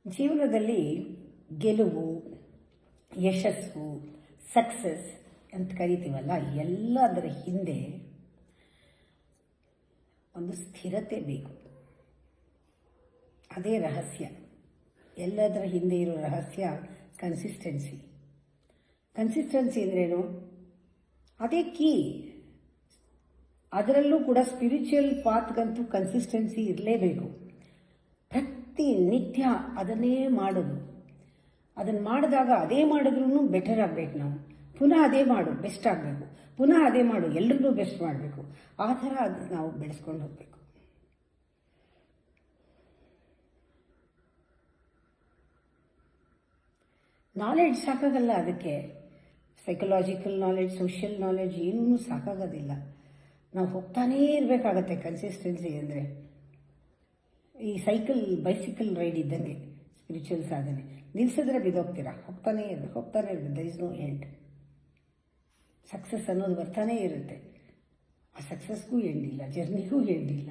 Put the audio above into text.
ಜೀವನದಲ್ಲಿ ಗೆಲುವು, ಯಶಸ್ಸು, ಸಕ್ಸಸ್ ಅಂತ ಕರಿತೀವಲ್ಲ, ಎಲ್ಲದರ ಹಿಂದೆ ಒಂದು ಸ್ಥಿರತೆ ಬೇಕು. ಅದೇ ರಹಸ್ಯ. ಎಲ್ಲದರ ಹಿಂದೆ ಇರೋ ರಹಸ್ಯ ಕನ್ಸಿಸ್ಟೆನ್ಸಿ. ಕನ್ಸಿಸ್ಟೆನ್ಸಿ ಅಂದ್ರೇನು? ಅದೇ ಕೀ. ಅದರಲ್ಲೂ ಕೂಡ ಸ್ಪಿರಿಚುವಲ್ ಪಾತ್ಗಂತೂ ಕನ್ಸಿಸ್ಟೆನ್ಸಿ ಇರಲೇಬೇಕು. ಪ್ರತಿನಿತ್ಯ ಅದನ್ನೇ ಮಾಡೋದು. ಅದನ್ನು ಮಾಡಿದಾಗ ಅದೇ ಮಾಡಿದ್ರೂ ಬೆಟರ್ ಆಗಬೇಕು. ನಾವು ಪುನಃ ಅದೇ ಮಾಡು, ಬೆಸ್ಟ್ ಆಗಬೇಕು. ಪುನಃ ಅದೇ ಮಾಡು, ಎಲ್ರಿಗೂ ಬೆಸ್ಟ್ ಮಾಡಬೇಕು. ಆ ಥರ ಅದು ನಾವು ಬೆಳೆಸ್ಕೊಂಡು ಹೋಗಬೇಕು. ನಾಲೆಡ್ಜ್ ಸಾಕಾಗಲ್ಲ. ಅದಕ್ಕೆ ಸೈಕಲಾಜಿಕಲ್ ನಾಲೆಡ್ಜ್, ಸೋಷಿಯಲ್ ನಾಲೆಡ್ಜ್ ಏನೂ ಸಾಕಾಗೋದಿಲ್ಲ. ನಾವು ಹೋಗ್ತಾನೇ ಇರಬೇಕಾಗತ್ತೆ. ಕನ್ಸಿಸ್ಟೆನ್ಸಿ ಅಂದರೆ ಈ ಬೈಸಿಕಲ್ ರೈಡ್ ಇದ್ದಂಗೆ ಸ್ಪಿರಿಚುವಲ್ ಸಾಧನೆ. ನಿಲ್ಲಿಸಿದ್ರೆ ಬಿದ್ದೋಗ್ತೀರಾ. ಹೋಗ್ತಾನೇ ಇರಬೇಕು. There is no end. Success ಅನ್ನೋದು ಬರ್ತಾನೇ ಇರುತ್ತೆ. ಆ ಸಕ್ಸಸ್ಗೂ ಎಂಡ್ ಇಲ್ಲ, ಜರ್ನಿಗೂ ಎಂಡ್ ಇಲ್ಲ.